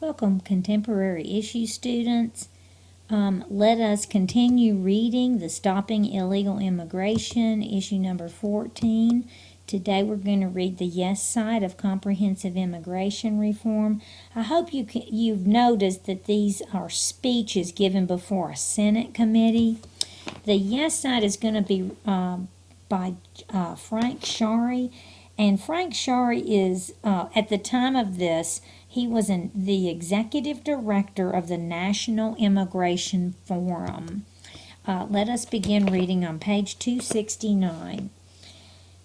Welcome, contemporary issue students. Let us continue reading the Stopping Illegal Immigration, issue number 14. Today we're going to read the yes side of comprehensive immigration reform. I hope you've noticed that these are speeches given before a Senate committee. The yes side is going to be by Frank Shari. And Frank Shari is, at the time of this, he was the executive director of the National Immigration Forum. Let us begin reading on page 269.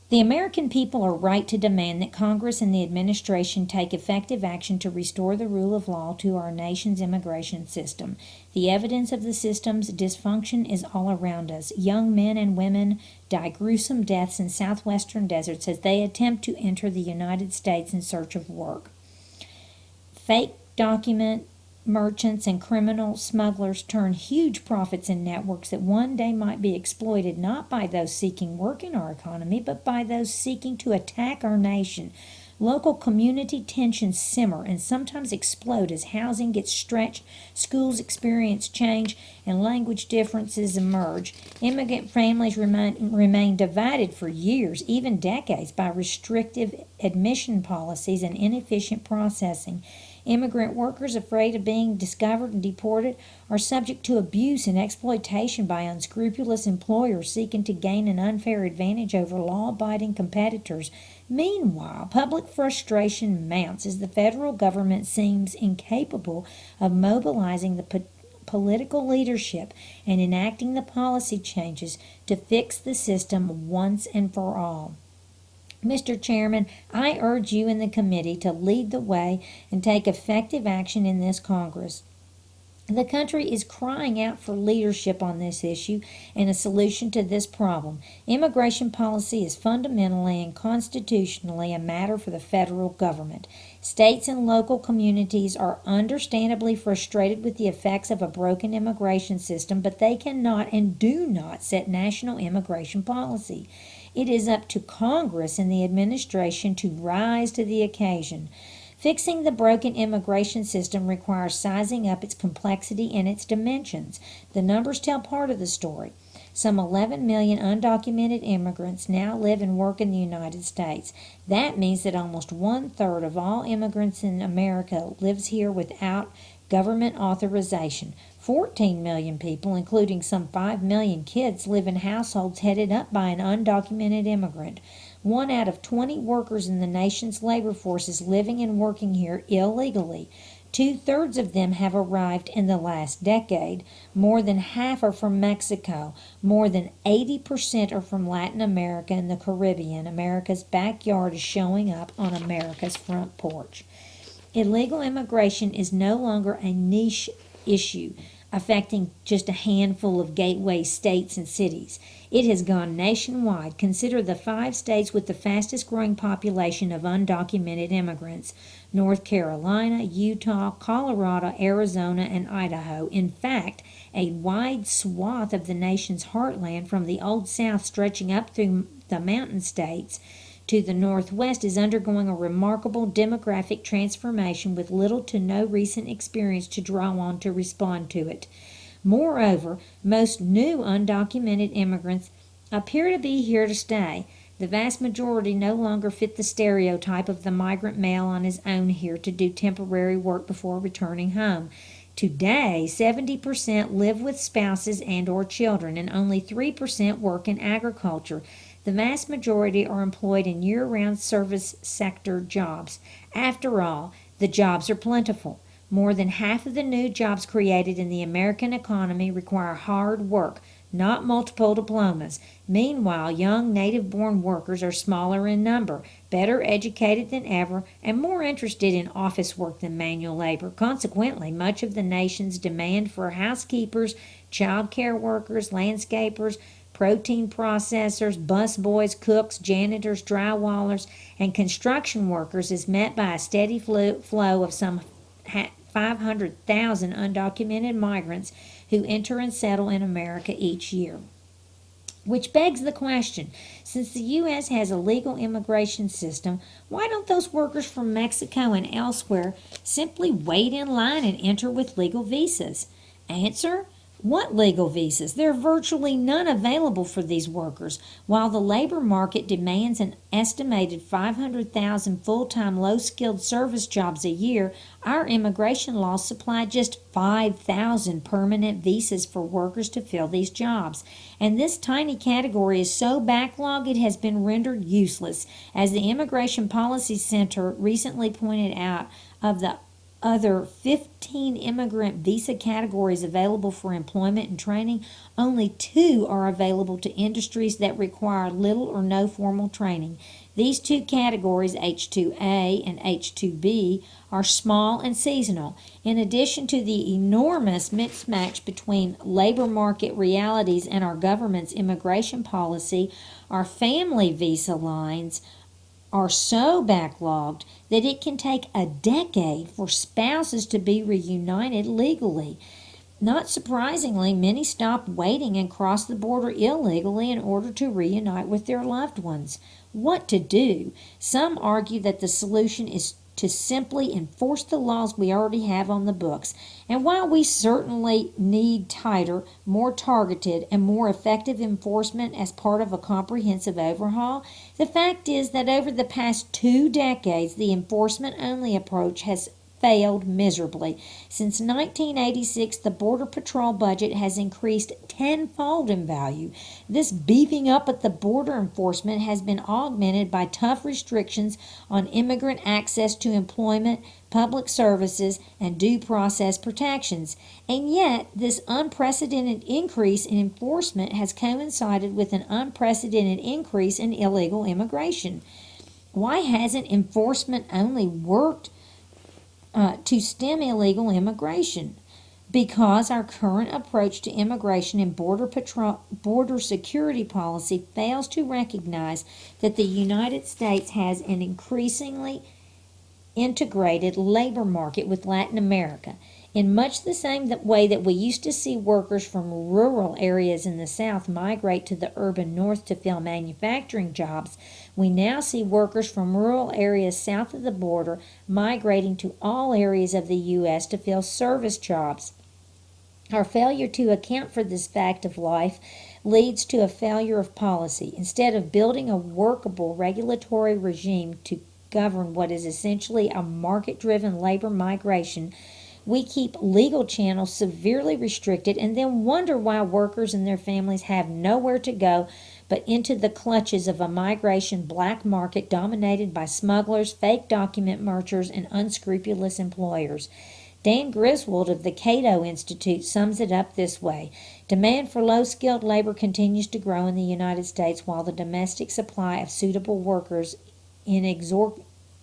The American people are right to demand that Congress and the administration take effective action to restore the rule of law to our nation's immigration system. The evidence of the system's dysfunction is all around us. Young men and women die gruesome deaths in southwestern deserts as they attempt to enter the United States in search of work. Fake document merchants and criminal smugglers turn huge profits in networks that one day might be exploited not by those seeking work in our economy, but by those seeking to attack our nation. Local community tensions simmer and sometimes explode as housing gets stretched, schools experience change, and language differences emerge. Immigrant families remain divided for years, even decades, by restrictive admission policies and inefficient processing. Immigrant workers, afraid of being discovered and deported, are subject to abuse and exploitation by unscrupulous employers seeking to gain an unfair advantage over law-abiding competitors. Meanwhile, public frustration mounts as the federal government seems incapable of mobilizing the political leadership and enacting the policy changes to fix the system once and for all. Mr. Chairman, I urge you and the committee to lead the way and take effective action in this Congress. The country is crying out for leadership on this issue and a solution to this problem. Immigration policy is fundamentally and constitutionally a matter for the federal government. States and local communities are understandably frustrated with the effects of a broken immigration system, but they cannot and do not set national immigration policy. It is up to Congress and the administration to rise to the occasion. Fixing the broken immigration system requires sizing up its complexity and its dimensions. The numbers tell part of the story. Some 11 million undocumented immigrants now live and work in the United States. That means that almost 1/3 of all immigrants in America lives here without government authorization. 14 million people, including some 5 million kids, live in households headed up by an undocumented immigrant. 1 out of 20 workers in the nation's labor force is living and working here illegally. 2/3 of them have arrived in the last decade. More than half are from Mexico. More than 80% are from Latin America and the Caribbean. America's backyard is showing up on America's front porch. Illegal immigration is no longer a niche issue affecting just a handful of gateway states and cities. It has gone nationwide. Consider the 5 states with the fastest growing population of undocumented immigrants: North Carolina, Utah, Colorado, Arizona, and Idaho. In fact, a wide swath of the nation's heartland, from the Old South stretching up through the mountain states to the Northwest, is undergoing a remarkable demographic transformation with little to no recent experience to draw on to respond to it. Moreover, most new undocumented immigrants appear to be here to stay. The vast majority no longer fit the stereotype of the migrant male on his own here to do temporary work before returning home. Today, 70% live with spouses and or children, and only 3% work in agriculture. The vast majority are employed in year-round service sector jobs. After all, the jobs are plentiful. More than half of the new jobs created in the American economy require hard work, not multiple diplomas. Meanwhile, young native-born workers are smaller in number, better educated than ever, and more interested in office work than manual labor. Consequently, much of the nation's demand for housekeepers, child care workers, landscapers, protein processors, busboys, cooks, janitors, drywallers, and construction workers is met by a steady flow of some 500,000 undocumented migrants who enter and settle in America each year. Which begs the question, since the U.S. has a legal immigration system, why don't those workers from Mexico and elsewhere simply wait in line and enter with legal visas? Answer: what legal visas? There are virtually none available for these workers. While the labor market demands an estimated 500,000 full-time low-skilled service jobs a year, our immigration laws supply just 5,000 permanent visas for workers to fill these jobs. And this tiny category is so backlogged it has been rendered useless. As the Immigration Policy Center recently pointed out, of the other 15 immigrant visa categories available for employment and training, only 2 are available to industries that require little or no formal training. These 2 categories, H-2A and H-2B, are small and seasonal. In addition to the enormous mismatch between labor market realities and our government's immigration policy, our family visa lines are so backlogged that it can take a decade for spouses to be reunited legally. Not surprisingly, many stop waiting and cross the border illegally in order to reunite with their loved ones. What to do? Some argue that the solution is to simply enforce the laws we already have on the books. And while we certainly need tighter, more targeted, and more effective enforcement as part of a comprehensive overhaul, the fact is that over the past 2 decades, the enforcement-only approach has failed miserably. Since 1986, the Border Patrol budget has increased tenfold in value. This beefing up at the border enforcement has been augmented by tough restrictions on immigrant access to employment, public services, and due process protections. And yet, this unprecedented increase in enforcement has coincided with an unprecedented increase in illegal immigration. Why hasn't enforcement only worked to stem illegal immigration? Because our current approach to immigration and border security policy fails to recognize that the United States has an increasingly integrated labor market with Latin America. In much the same way that we used to see workers from rural areas in the South migrate to the urban North to fill manufacturing jobs, we now see workers from rural areas south of the border migrating to all areas of the U.S. to fill service jobs. Our failure to account for this fact of life leads to a failure of policy. Instead of building a workable regulatory regime to govern what is essentially a market-driven labor migration, we keep legal channels severely restricted and then wonder why workers and their families have nowhere to go but into the clutches of a migration black market dominated by smugglers, fake document merchants, and unscrupulous employers. Dan Griswold of the Cato Institute sums it up this way: demand for low-skilled labor continues to grow in the United States while the domestic supply of suitable workers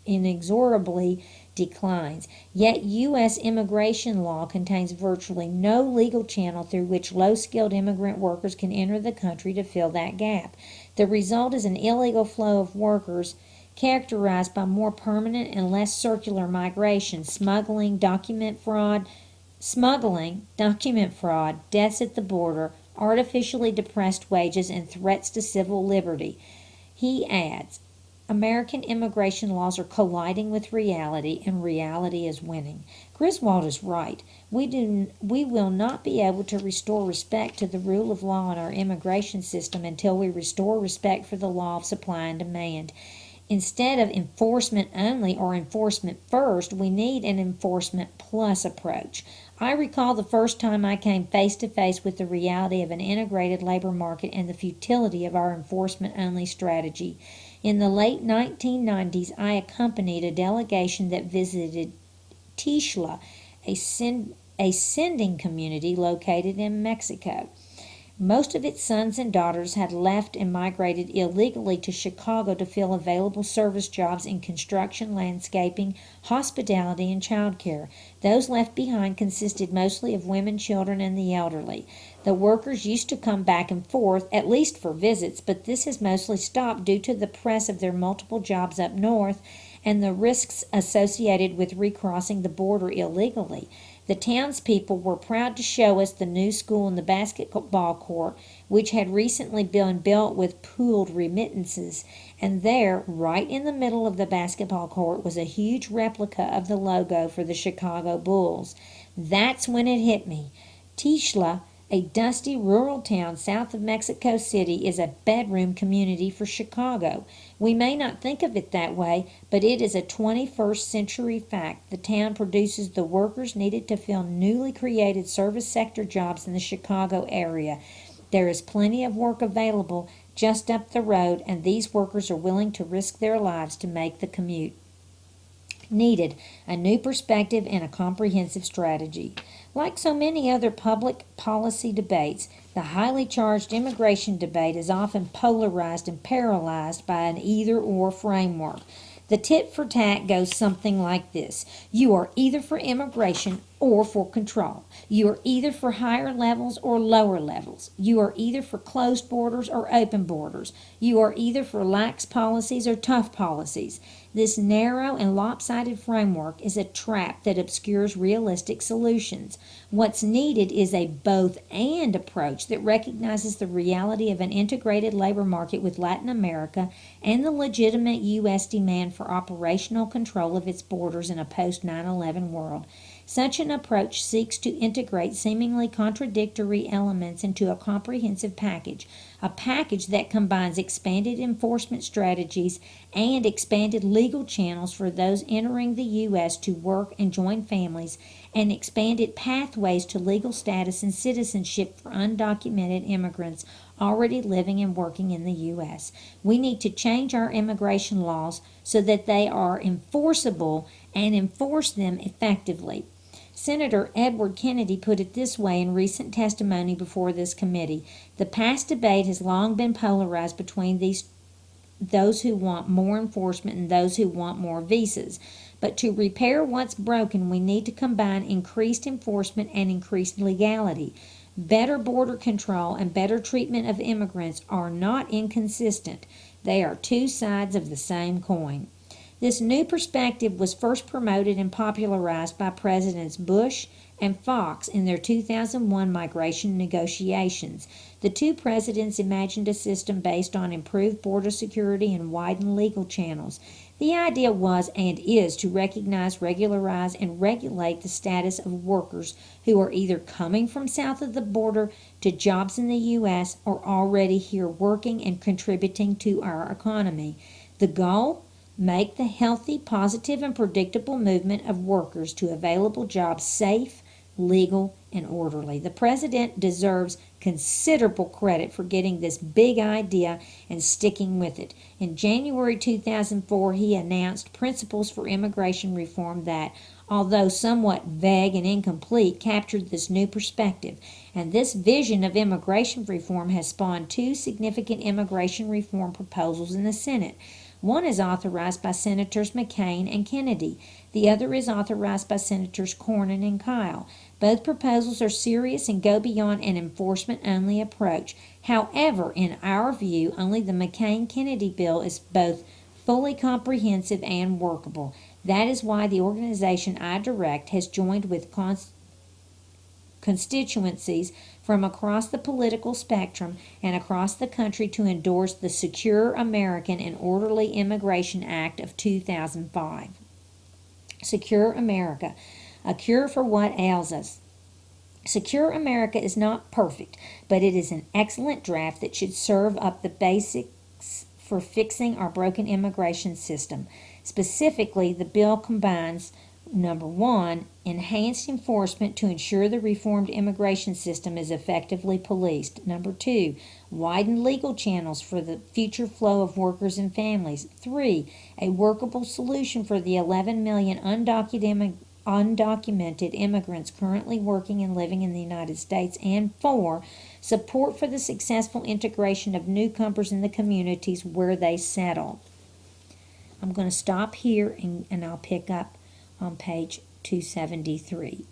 inexorably declines. Yet U.S. immigration law contains virtually no legal channel through which low-skilled immigrant workers can enter the country to fill that gap. The result is an illegal flow of workers characterized by more permanent and less circular migration, smuggling, document fraud, deaths at the border, artificially depressed wages, and threats to civil liberty. He adds, American immigration laws are colliding with reality, and reality is winning. Griswold is right. We will not be able to restore respect to the rule of law in our immigration system until we restore respect for the law of supply and demand. Instead of enforcement only or enforcement first, we need an enforcement plus approach. I recall the first time I came face to face with the reality of an integrated labor market and the futility of our enforcement only strategy. In the late 1990s, I accompanied a delegation that visited Tixla, a sending community located in Mexico. Most of its sons and daughters had left and migrated illegally to Chicago to fill available service jobs in construction, landscaping, hospitality, and childcare. Those left behind consisted mostly of women, children, and the elderly. The workers used to come back and forth, at least for visits, but this has mostly stopped due to the press of their multiple jobs up north and the risks associated with recrossing the border illegally. The townspeople were proud to show us the new school and the basketball court, which had recently been built with pooled remittances. And there, right in the middle of the basketball court, was a huge replica of the logo for the Chicago Bulls. That's when it hit me. Tixla, a dusty rural town south of Mexico City, is a bedroom community for Chicago. We may not think of it that way, but it is a 21st century fact. The town produces the workers needed to fill newly created service sector jobs in the Chicago area. There is plenty of work available just up the road, and these workers are willing to risk their lives to make the commute. Needed a new perspective and a comprehensive strategy. Like so many other public policy debates, the highly charged immigration debate is often polarized and paralyzed by an either-or framework. The tit for tat goes something like this. You are either for immigration or for control. You are either for higher levels or lower levels. You are either for closed borders or open borders. You are either for lax policies or tough policies. This narrow and lopsided framework is a trap that obscures realistic solutions. What's needed is a both-and approach that recognizes the reality of an integrated labor market with Latin America and the legitimate U.S. demand for operational control of its borders in a post-9/11 world. Such an approach seeks to integrate seemingly contradictory elements into a comprehensive package, a package that combines expanded enforcement strategies and expanded legal channels for those entering the U.S. to work and join families, and expanded pathways to legal status and citizenship for undocumented immigrants already living and working in the U.S. We need to change our immigration laws so that they are enforceable and enforce them effectively. Senator Edward Kennedy put it this way in recent testimony before this committee. The past debate has long been polarized between those who want more enforcement and those who want more visas. But to repair what's broken, we need to combine increased enforcement and increased legality. Better border control and better treatment of immigrants are not inconsistent. They are two sides of the same coin. This new perspective was first promoted and popularized by Presidents Bush and Fox in their 2001 migration negotiations. The two presidents imagined a system based on improved border security and widened legal channels. The idea was and is to recognize, regularize, and regulate the status of workers who are either coming from south of the border to jobs in the U.S. or already here working and contributing to our economy. The goal? Make the healthy, positive, and predictable movement of workers to available jobs safe, legal, and orderly. The president deserves considerable credit for getting this big idea and sticking with it. In January 2004, he announced principles for immigration reform that, although somewhat vague and incomplete, captured this new perspective. And this vision of immigration reform has spawned two significant immigration reform proposals in the Senate. One is authorized by Senators McCain and Kennedy. The other is authorized by Senators Cornyn and Kyle. Both proposals are serious and go beyond an enforcement-only approach. However, in our view, only the McCain-Kennedy bill is both fully comprehensive and workable. That is why the organization I direct has joined with constituencies from across the political spectrum and across the country to endorse the Secure American and Orderly Immigration Act of 2005. Secure America, a cure for what ails us. Secure America is not perfect, but it is an excellent draft that should serve up the basics for fixing our broken immigration system. Specifically, the bill combines Number 1, enhanced enforcement to ensure the reformed immigration system is effectively policed. Number 2, widened legal channels for the future flow of workers and families. 3, a workable solution for the 11 million undocumented immigrants currently working and living in the United States. And 4, support for the successful integration of newcomers in the communities where they settle. I'm going to stop here and I'll pick up on page 273.